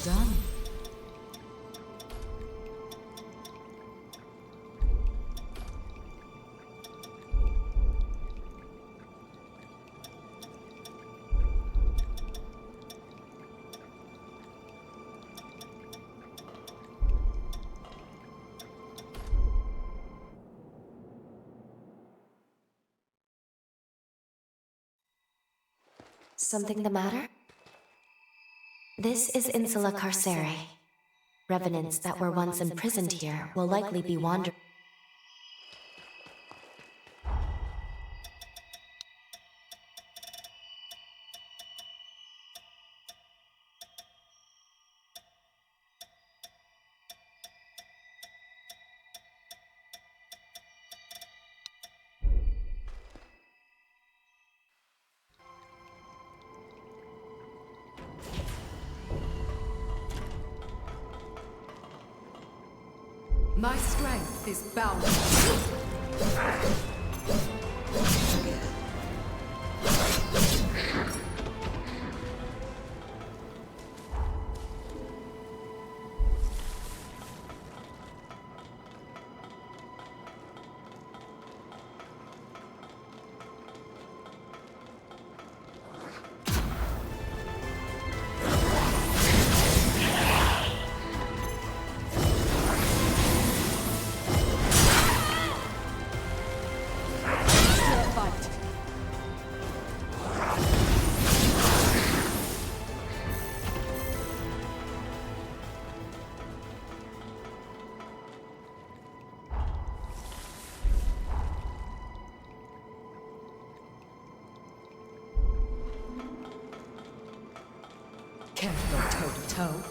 done. Something the matter? This is Insula Carcere. Revenants that were once imprisoned here will likely be wandering. My strength is boundless. Can't go toe-to-toe.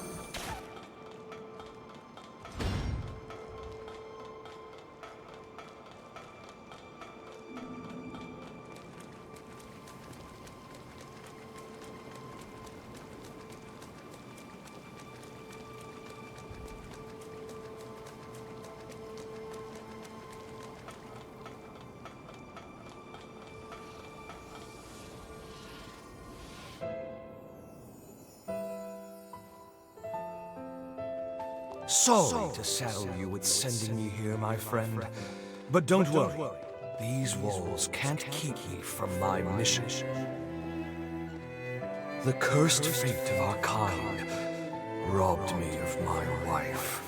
Sorry to saddle you with sending me here, my friend. But don't worry. These walls can't keep me from my mission. The cursed fate of our kind robbed me of my wife.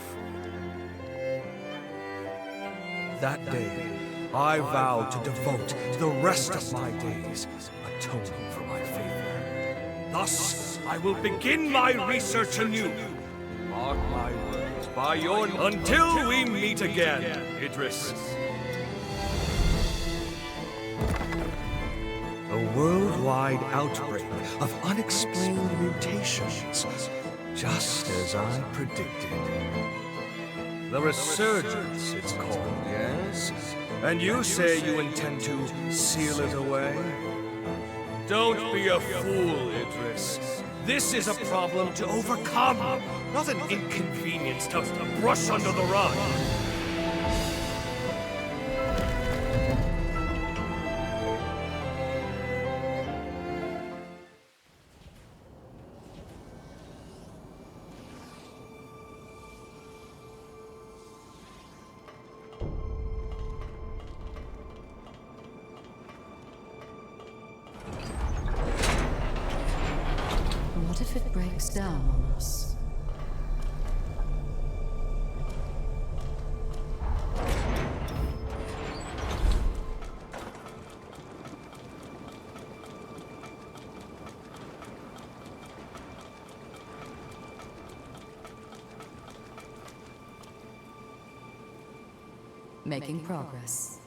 That day, I vowed to devote the rest of my days atoning for my failure. Thus, I will begin my research anew. Mark my words by your... Until we meet again, Idris. A worldwide outbreak of unexplained mutations, just as I predicted. The Resurgence, it's called, yes? And you say you intend to seal it away? Don't be a fool, Idris. This is a problem to overcome, not an inconvenience to brush under the rug. What if it breaks down on us? Making progress.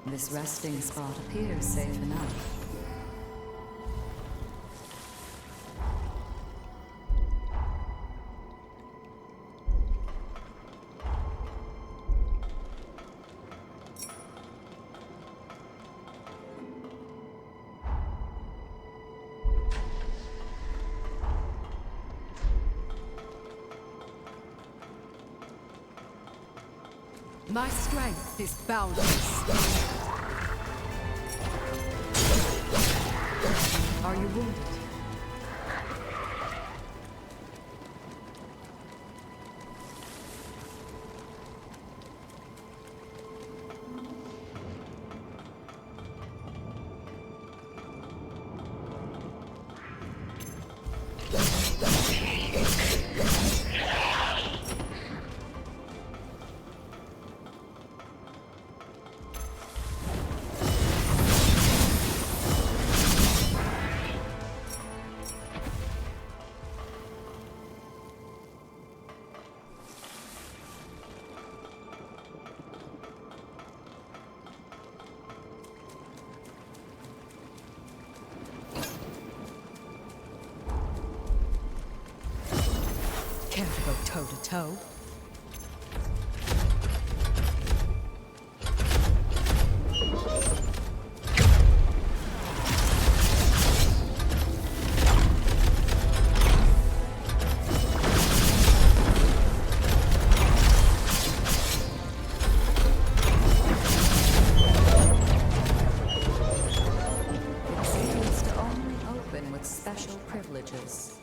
This resting spot appears safe enough. My strength is boundless. Are you wounded? Care to go toe-to-toe? It seems to only open with special privileges.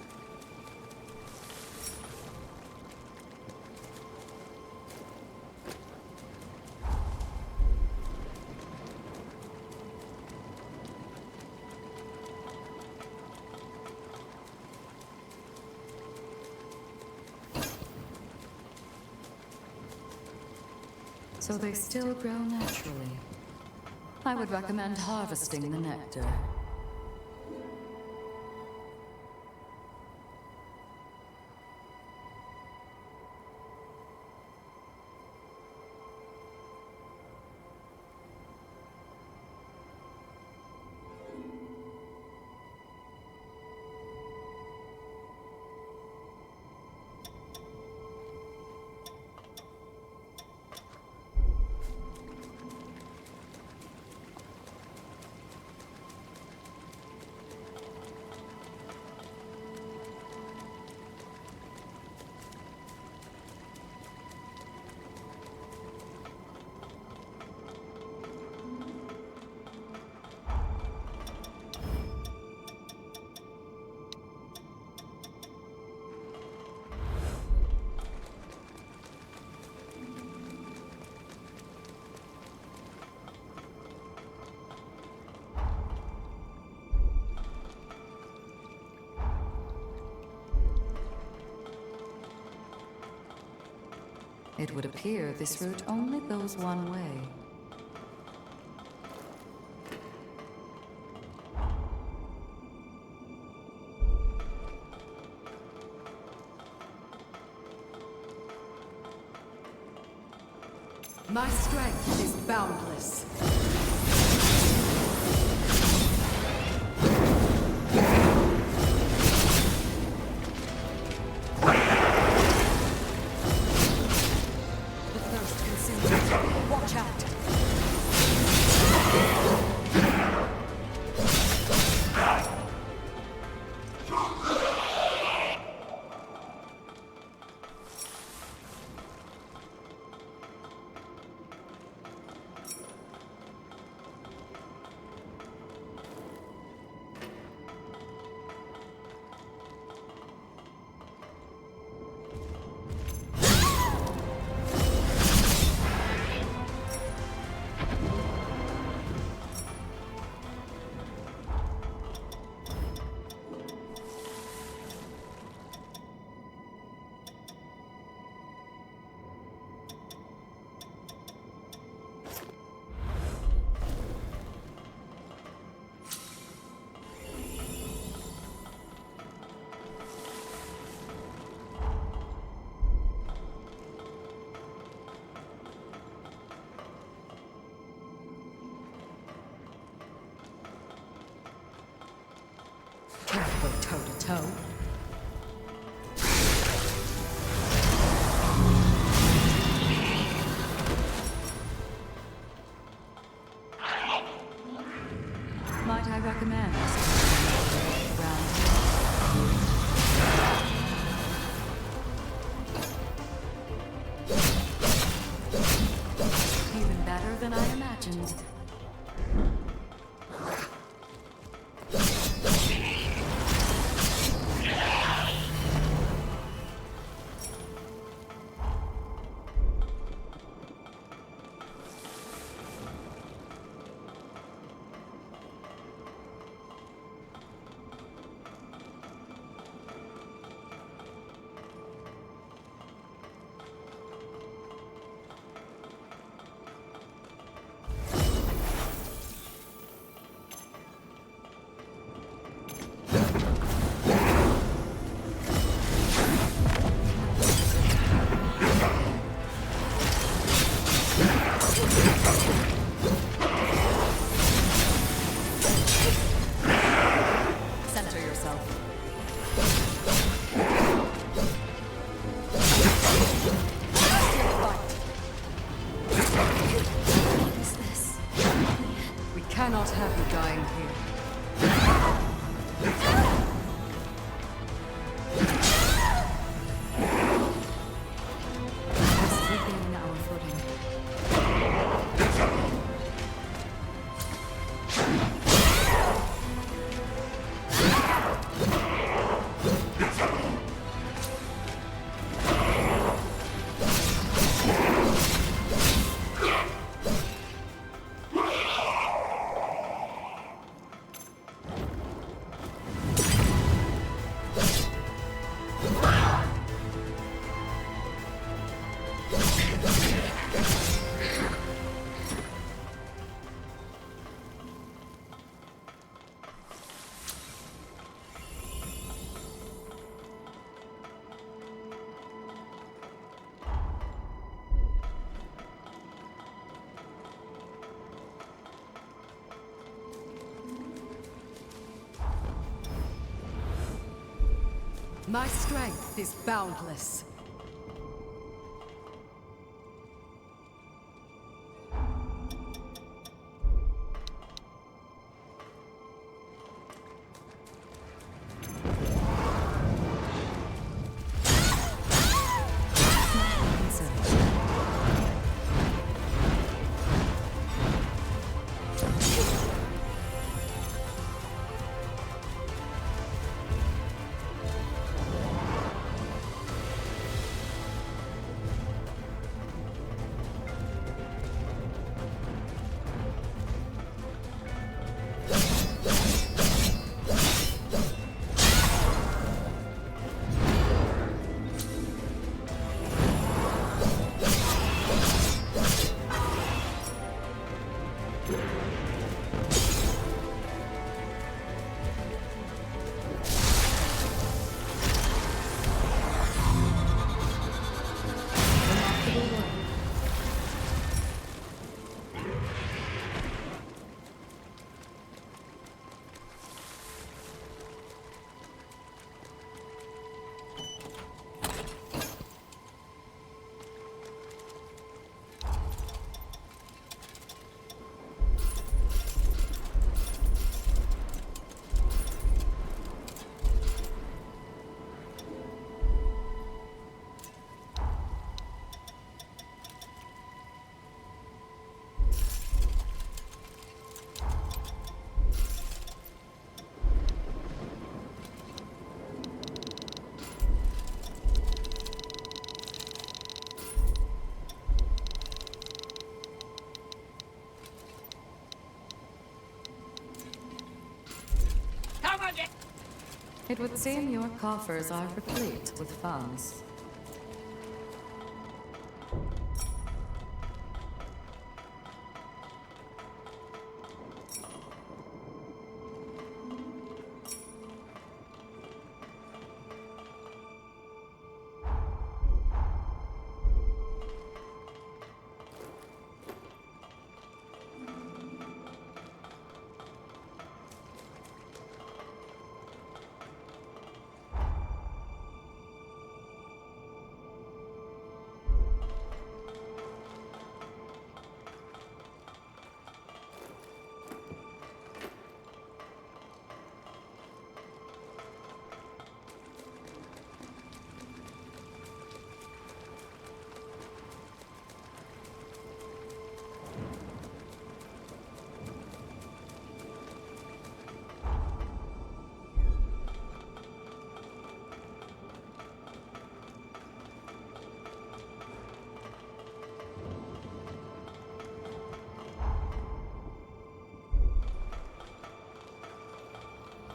So they still grow naturally. I would recommend harvesting the nectar. It would appear this route only goes one way. My strength is boundless. Watch out! Can't go toe-to-toe. Might I recommend round? than I imagined. Center yourself. What is this? We cannot have you dying here. Let's regain our footing. My strength is boundless. It would seem your coffers are replete with funds.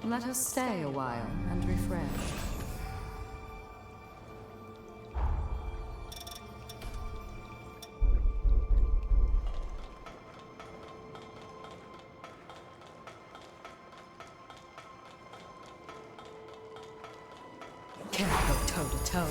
Let us stay a while and refresh. Can't go toe to toe.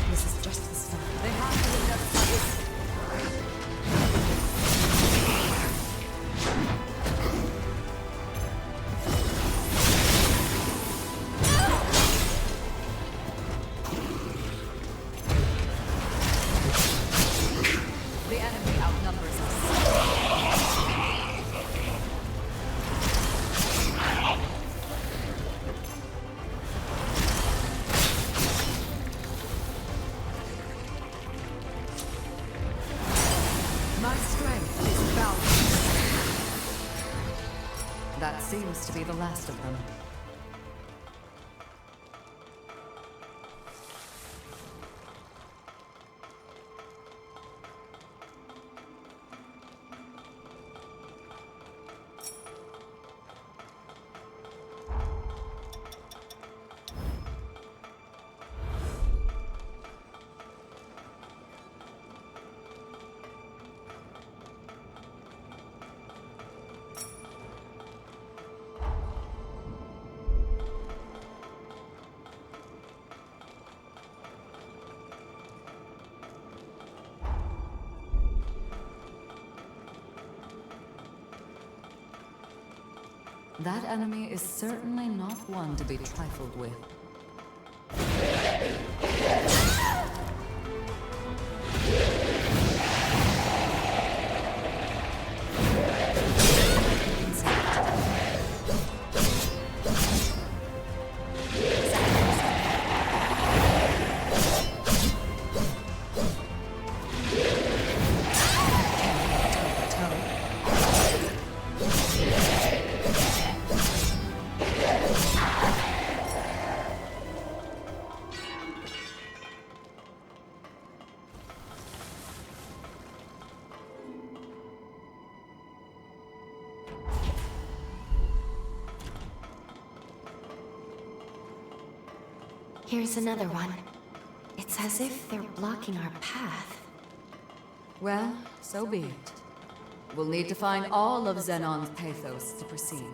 This is just the start. They have to end up The enemy outnumbers us. My strength is boundless. That seems to be the last of them. That enemy is certainly not one to be trifled with. Here's another one. It's as if they're blocking our path. Well, so be it. We'll need to find all of Zenon's pathos to proceed.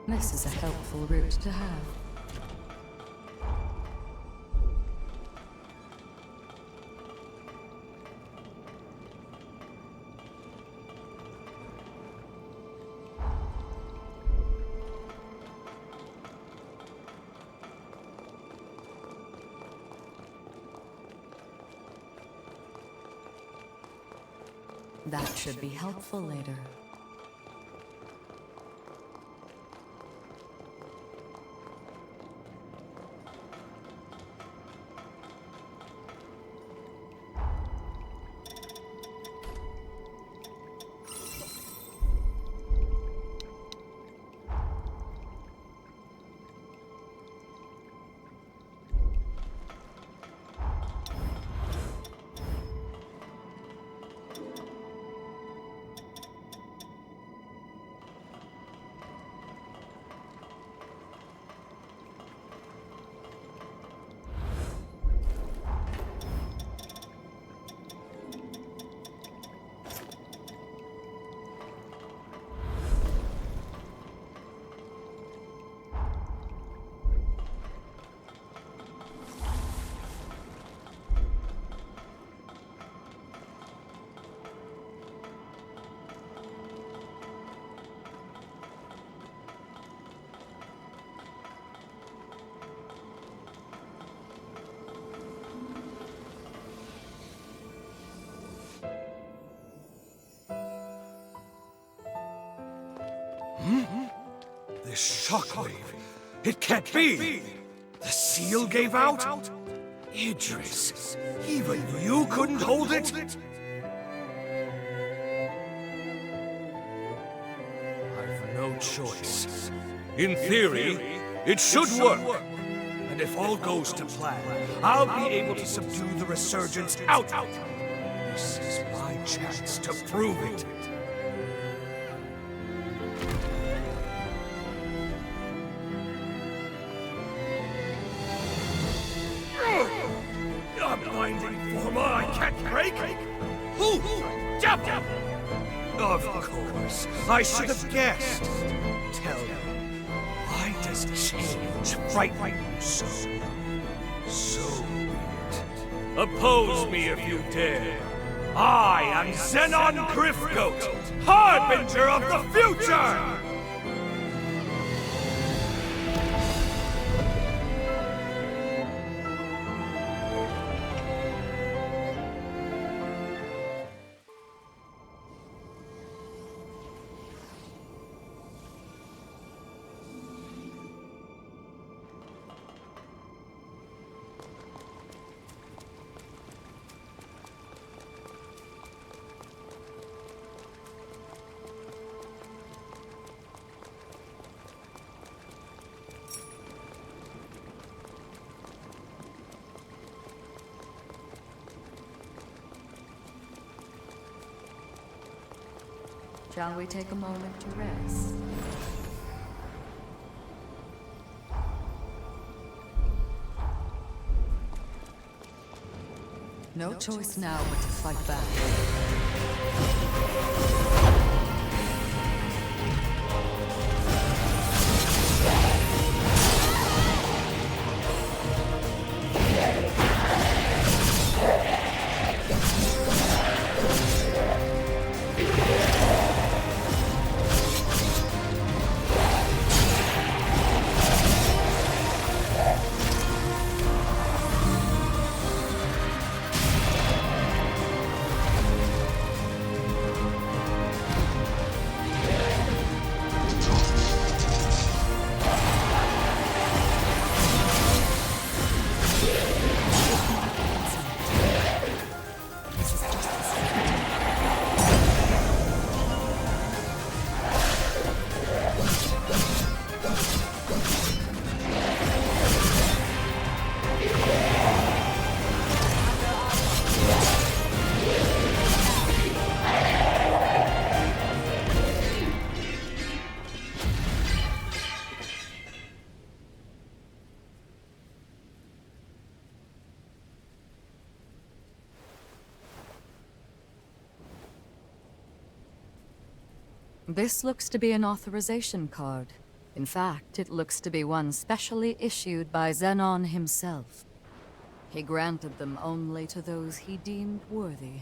This is a helpful route to have. That should be helpful later. This shockwave, it can't be! The seal gave out? Idris, even you couldn't hold it? I've no choice. In theory, it should work. And if all goes to plan, I'll be able to subdue the resurgence out. This is my chance to prove it. A binding formula I can't break? Who? Devil! Of course, I should have guessed. Tell me, why does change frighten you so? So weird. Oppose me if you dare. I am Xenon Grifgoat, Harbinger of the Future! Shall we take a moment to rest? No choice now but to fight back. This looks to be an authorization card. In fact, it looks to be one specially issued by Xenon himself. He granted them only to those he deemed worthy.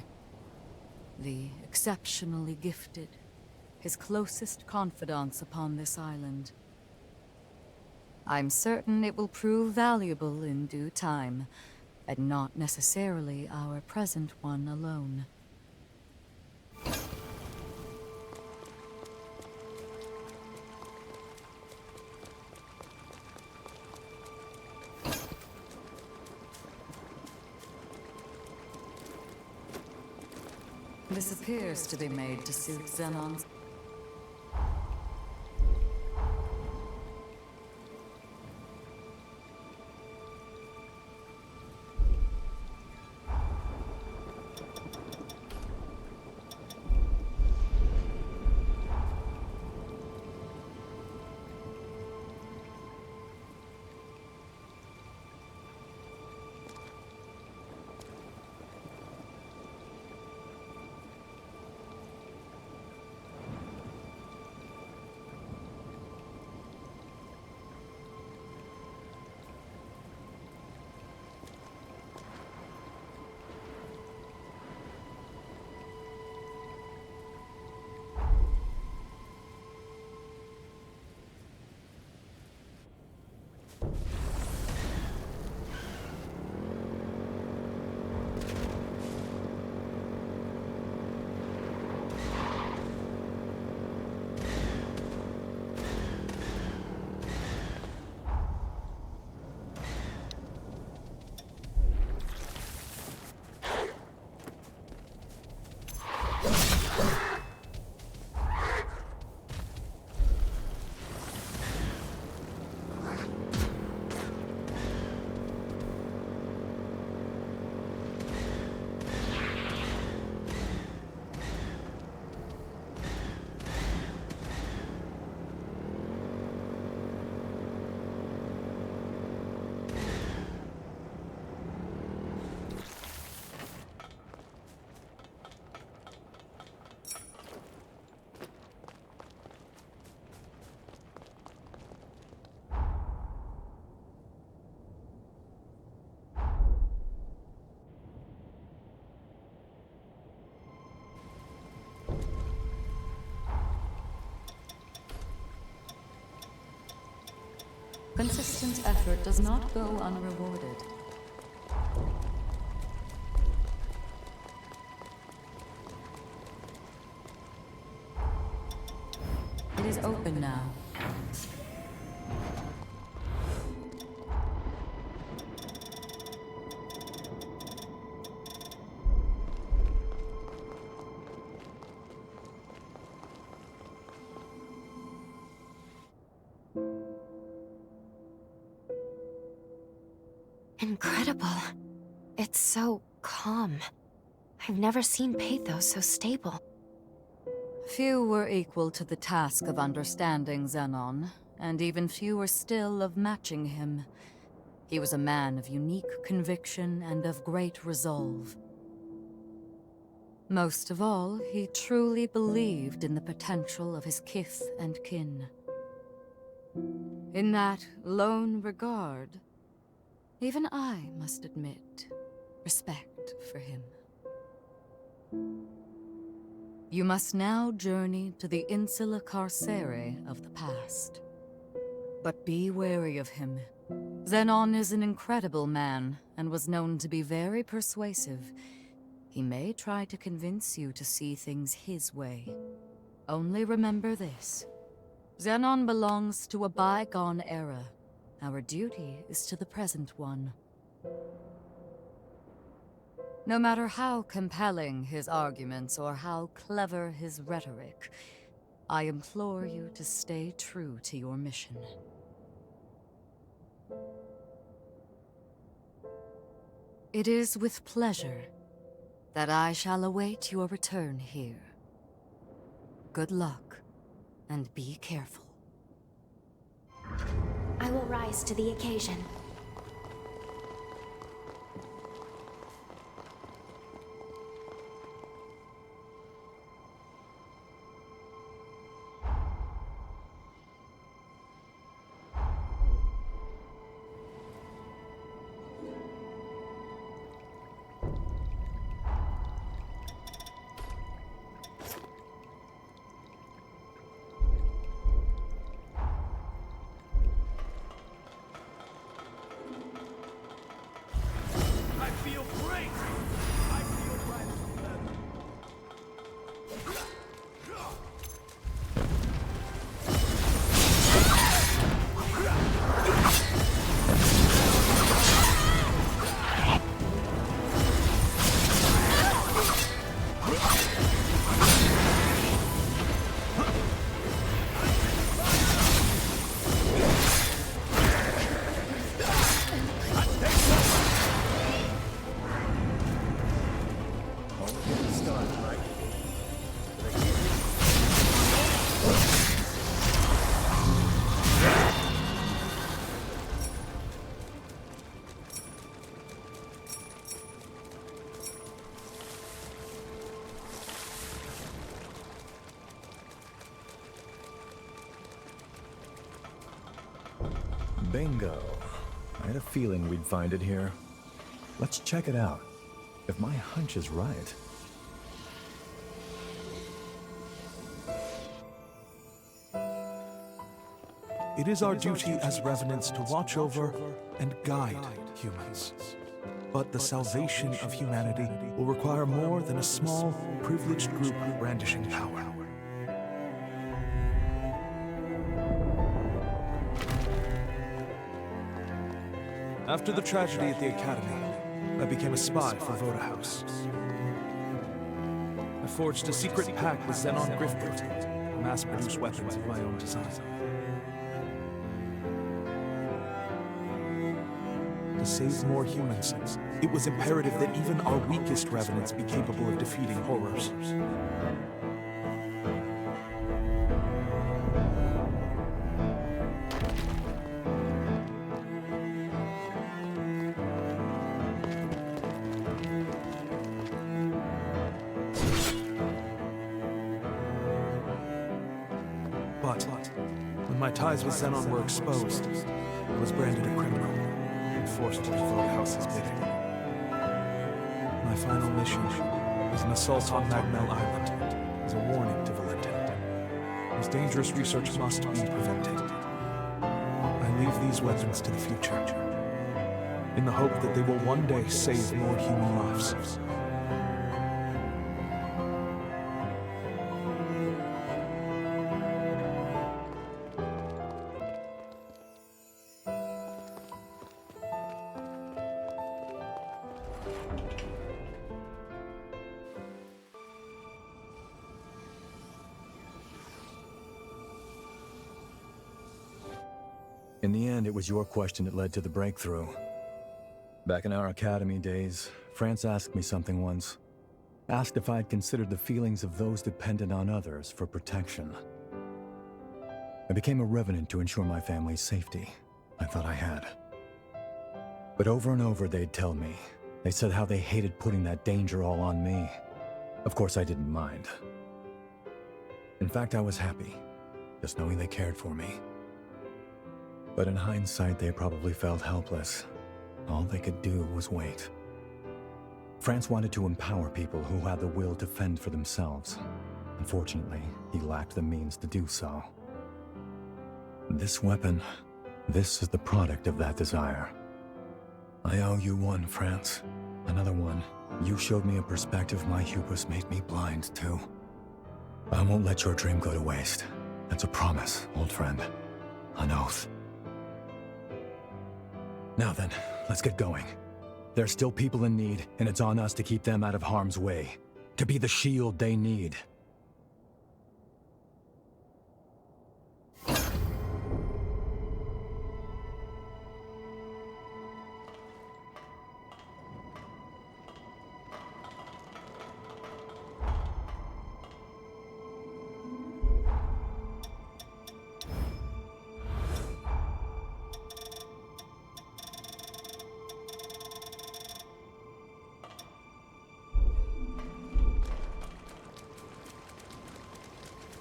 The exceptionally gifted, his closest confidants upon this island. I'm certain it will prove valuable in due time, and not necessarily our present one alone. This appears to be made to suit Xenon's. Consistent effort does not go unrewarded. It is open now. Incredible. It's so calm. I've never seen Pathos so stable. Few were equal to the task of understanding Xenon, and even fewer still of matching him. He was a man of unique conviction and of great resolve. Most of all, he truly believed in the potential of his kith and kin. In that lone regard, even I must admit respect for him. You must now journey to the Insula Carcere of the past. But be wary of him. Xenon is an incredible man, and was known to be very persuasive. He may try to convince you to see things his way. Only remember this. Xenon belongs to a bygone era. Our duty is to the present one. No matter how compelling his arguments or how clever his rhetoric, I implore you to stay true to your mission. It is with pleasure that I shall await your return here. Good luck, and be careful. I will rise to the occasion. Bingo. I had a feeling we'd find it here. Let's check it out. If my hunch is right. It is our duty as Revenants to watch over and guide humans. But the salvation of humanity will require more than a small, privileged group brandishing power. After the tragedy at the Academy, I became a spy for Voda House. I forged a secret pact with Xenon Griftwood to mass-produce weapons of my own design. To save more humans, it was imperative that even our weakest Revenants be capable of defeating horrors. But when my ties with Xenon were exposed, I was branded a criminal and forced to do Voda House's bidding. My final mission was an assault on Magmel Island as a warning to Valente, whose dangerous research must be prevented. I leave these weapons to the future, in the hope that they will one day save more human lives. In the end, it was your question that led to the breakthrough. Back in our academy days, France asked me something once. Asked if I'd considered the feelings of those dependent on others for protection. I became a revenant to ensure my family's safety. I thought I had. But over and over they'd tell me. They said how they hated putting that danger all on me. Of course I didn't mind. In fact, I was happy, just knowing they cared for me. But in hindsight, they probably felt helpless. All they could do was wait. France wanted to empower people who had the will to fend for themselves. Unfortunately, he lacked the means to do so. This weapon, this is the product of that desire. I owe you one, France. Another one. You showed me a perspective my hubris made me blind to. I won't let your dream go to waste. That's a promise, old friend. An oath. Now then, let's get going. There are still people in need, and it's on us to keep them out of harm's way. To be the shield they need.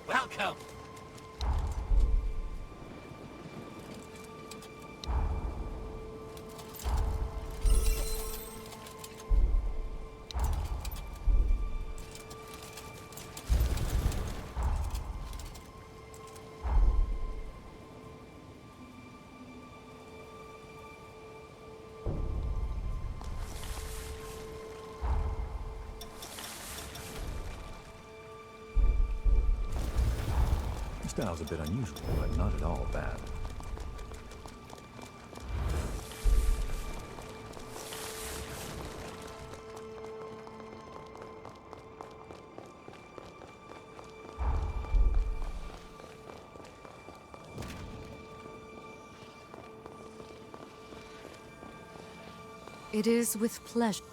Welcome! Your style's a bit unusual, but not at all bad. It is with pleasure.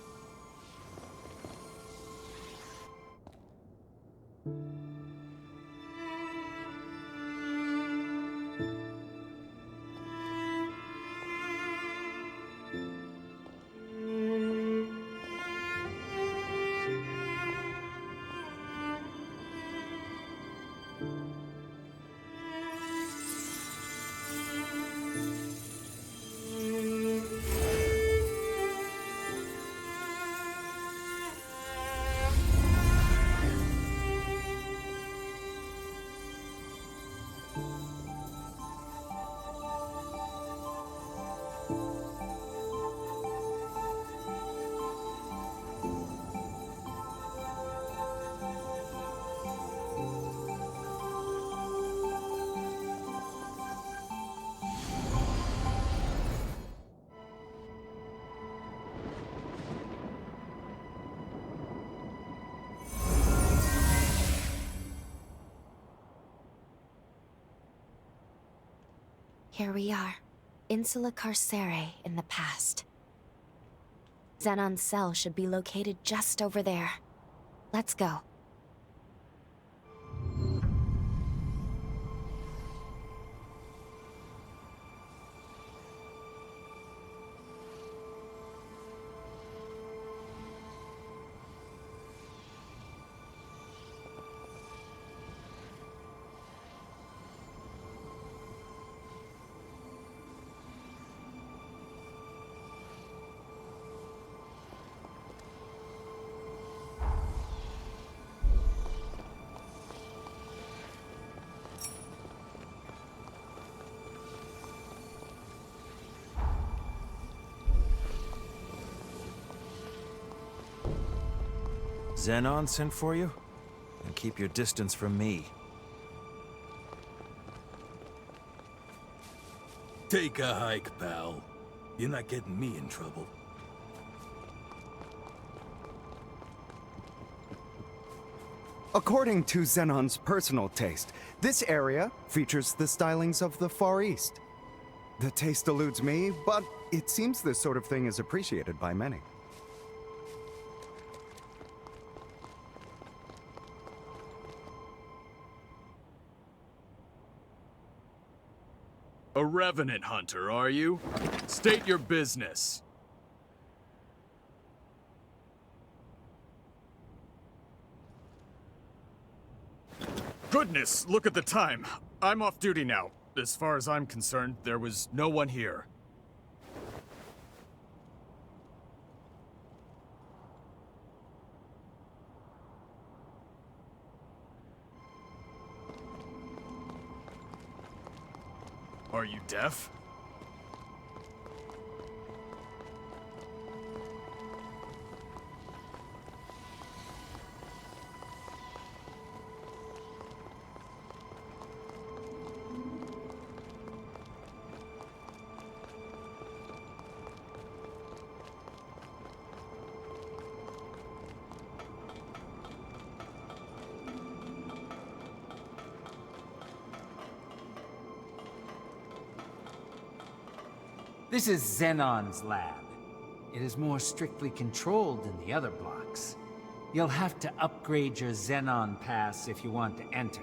Here we are, Insula Carcere in the past. Zenon's cell should be located just over there. Let's go. Xenon sent for you? And keep your distance from me. Take a hike, pal. You're not getting me in trouble. According to Xenon's personal taste, this area features the stylings of the Far East. The taste eludes me, but it seems this sort of thing is appreciated by many. A revenant hunter, are you? State your business. Goodness, look at the time. I'm off duty now. As far as I'm concerned, there was no one here. Are you deaf? This is Xenon's lab. It is more strictly controlled than the other blocks. You'll have to upgrade your Xenon pass if you want to enter.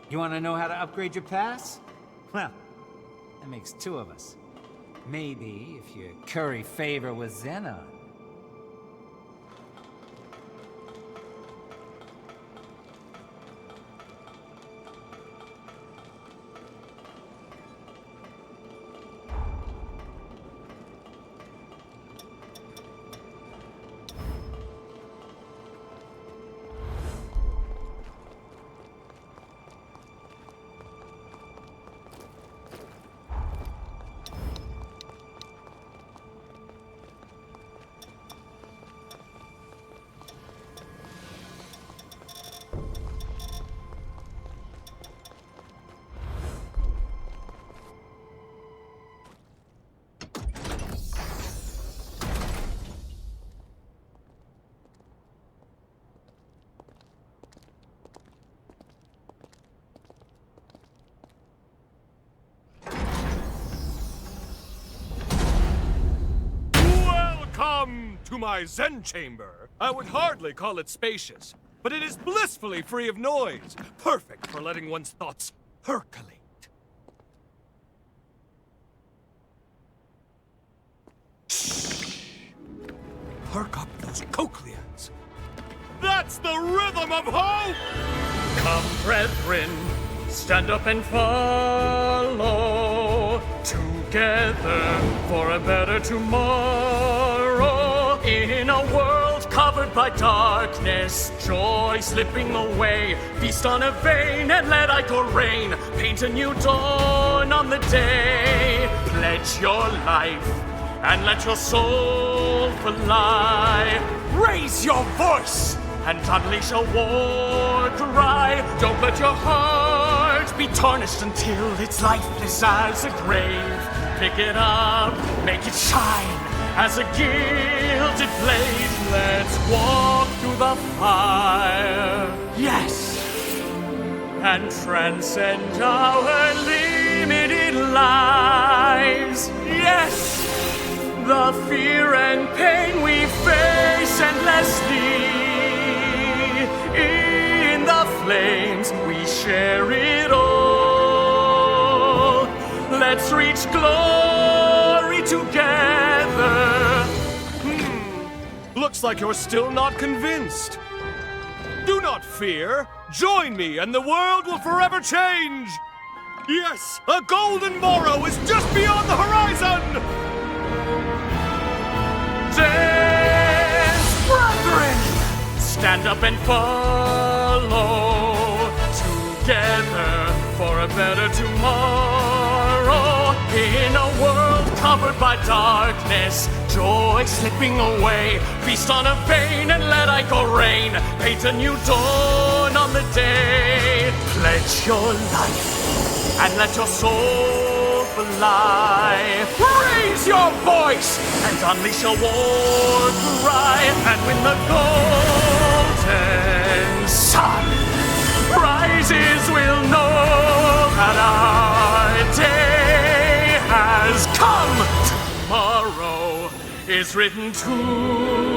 You want to know how to upgrade your pass? Well, that makes two of us. Maybe if you curry favor with Xenon. Welcome to my Zen chamber. I would hardly call it spacious, but it is blissfully free of noise, perfect for letting one's thoughts percolate. Shh! Perk up those cochlears. That's the rhythm of hope! Come, brethren, stand up and follow together for a better tomorrow. In a world covered by darkness, joy slipping away. Feast on a vein and let Ichor reign. Paint a new dawn on the day. Pledge your life and let your soul fly. Raise your voice and unleash a war cry. Don't let your heart be tarnished until it's lifeless as a grave. Pick it up, make it shine as a gilded blade. Let's walk through the fire, yes, and transcend our limited lives, yes. The fear and pain we face endlessly. In the flames, we share it all. Let's reach glory together. Looks like you're still not convinced. Do not fear. Join me and the world will forever change. Yes, a golden morrow is just beyond the horizon. Dance, brethren! Stand up and follow together for a better tomorrow. In a world covered covered by darkness, joy slipping away. Feast on a vein and let ichor rain. Paint a new dawn on the day. Pledge your life and let your soul fly. Raise your voice and unleash a war cry. And when the golden sun rises, we'll know that our day has come. Tomorrow is written today.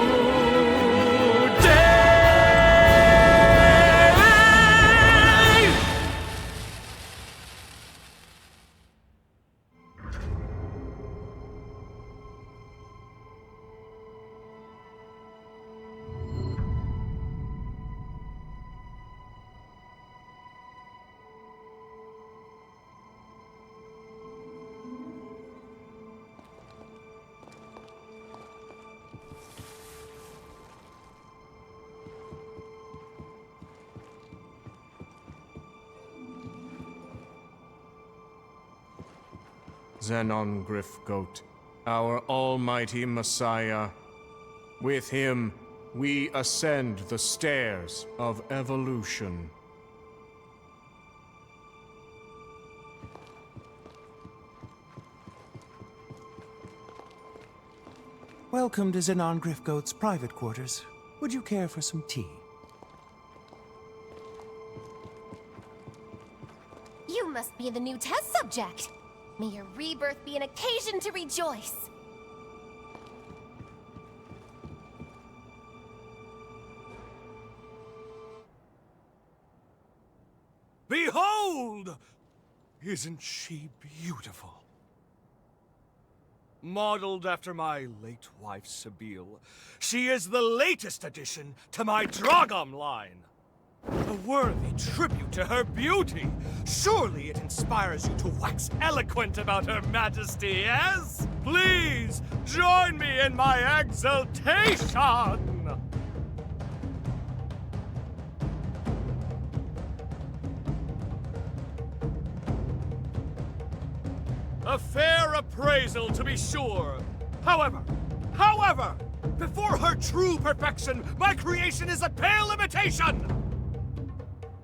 Zenon Grifgoat, our almighty Messiah. With him, we ascend the stairs of evolution. Welcome to Zenon Grifgoat's private quarters. Would you care for some tea? You must be the new test subject. May your rebirth be an occasion to rejoice. Behold! Isn't she beautiful? Modeled after my late wife, Sebille, she is the latest addition to my Dragom line. A worthy tribute to her beauty. Surely it inspires you to wax eloquent about her majesty, yes? Please, join me in my exultation! A fair appraisal, to be sure. However, before her true perfection, my creation is a pale imitation!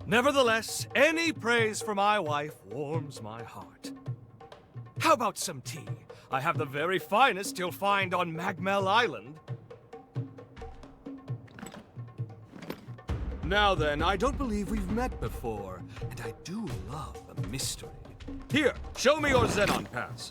Nevertheless, any praise for my wife warms my heart. How about some tea? I have the very finest you'll find on Magmel Island. Now then, I don't believe we've met before, and I do love a mystery. Here, show me your Zenon pass.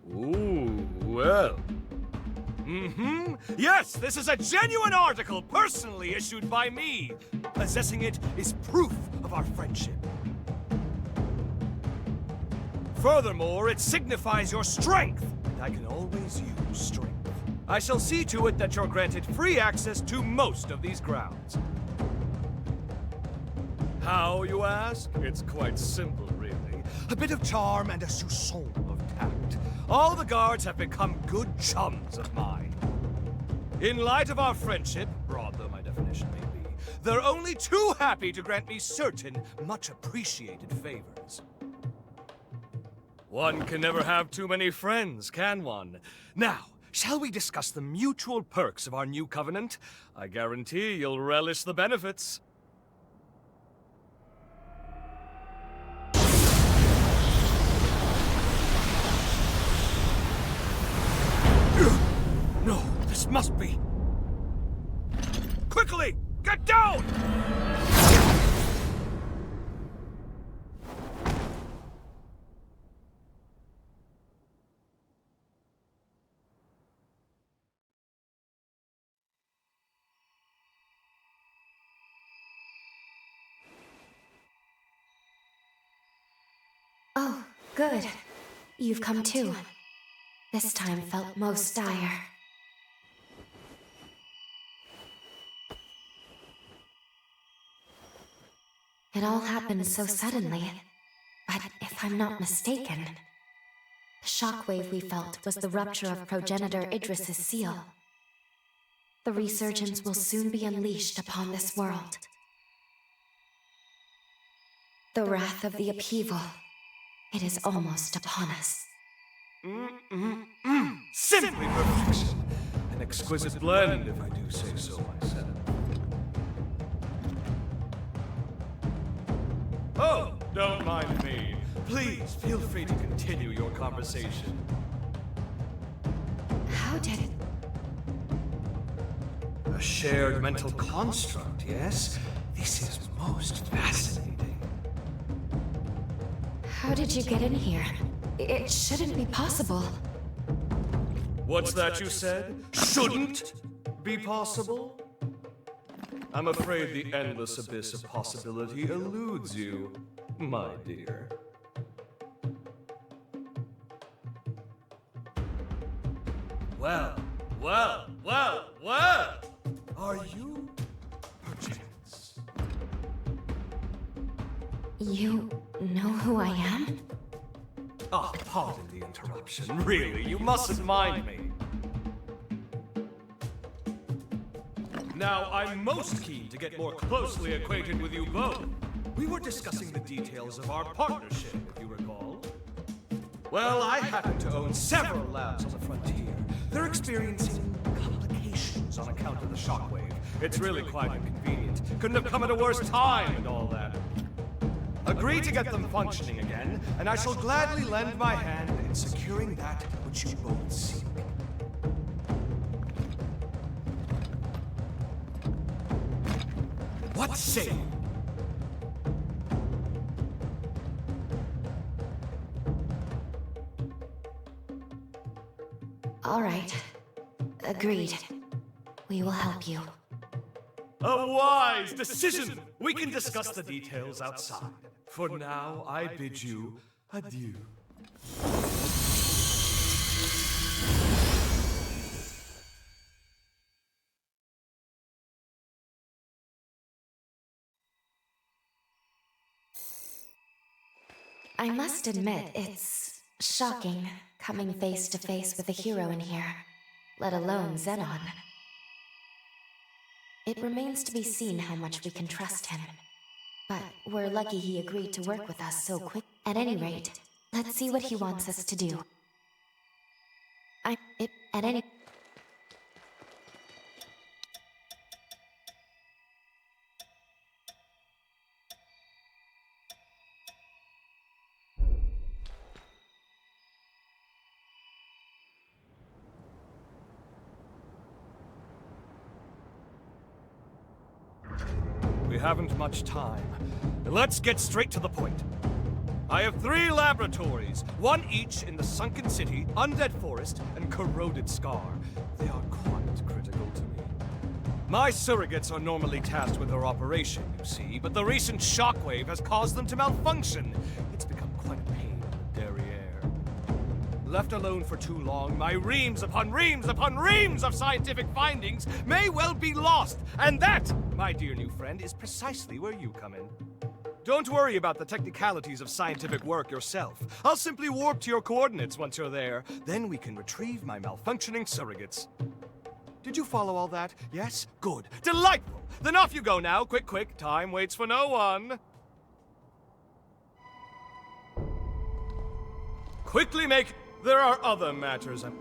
Ooh, well. Yes, this is a genuine article personally issued by me. Possessing it is proof of our friendship. Furthermore, it signifies your strength, and I can always use strength. I shall see to it that you're granted free access to most of these grounds. How, you ask? It's quite simple, really. A bit of charm and a soupçon of tact. All the guards have become good chums of mine. In light of our friendship, broad though my definition may be, they're only too happy to grant me certain, much appreciated favors. One can never have too many friends, can one? Now, shall we discuss the mutual perks of our new covenant? I guarantee you'll relish the benefits. No, this must be... Quickly! Get down! Oh, good. You've come too. This time felt most dire. It all happened so suddenly. But if I'm not mistaken, The shockwave we felt was the rupture of progenitor Idris's seal. The resurgence will soon be unleashed upon this world. The wrath of the upheaval. It is almost upon us. Simply perfection. An exquisite blend, if I do say so myself. Oh, don't mind me. Please, feel free to continue your conversation. How did... A shared mental construct, yes? This is most fascinating. How did you get in here? It shouldn't be possible. What's that you said? Shouldn't be possible? I'm afraid the endless abyss of possibility eludes you, my dear. Well. Are you perchance? You know who I am? Ah, pardon the interruption. Really, you mustn't mind me. Now, I'm most keen to get more closely acquainted with you both. We were discussing the details of our partnership, if you recall. Well, I happen to own several labs on the frontier. They're experiencing complications on account of the shockwave. It's really quite inconvenient. Couldn't have come at a worse time and all that. Agree to get them functioning again, and I shall gladly lend my hand in securing that which you both seek. What say you? All right. Agreed. We will help you. A wise decision! We can discuss the details outside. For now, I bid you adieu. I must admit, it's shocking coming face to face with a hero in here, let alone Zenon. It remains to be seen how much we can trust him. But we're lucky he agreed to work with us so quick. At any rate, let's see what he wants us to do. We haven't much time. Let's get straight to the point. I have 3 laboratories, one each in the Sunken City, Undead Forest, and Corroded Scar. They are quite critical to me. My surrogates are normally tasked with their operation, you see, but the recent shockwave has caused them to malfunction. It's become quite a pain in the derriere. Left alone for too long, my reams upon reams upon reams of scientific findings may well be lost. And that, my dear new friend, is precisely where you come in. Don't worry about the technicalities of scientific work yourself. I'll simply warp to your coordinates once you're there. Then we can retrieve my malfunctioning surrogates. Did you follow all that? Yes? Good. Delightful! Then off you go now. Quick, quick. Time waits for no one. Quickly make... There are other matters I'm...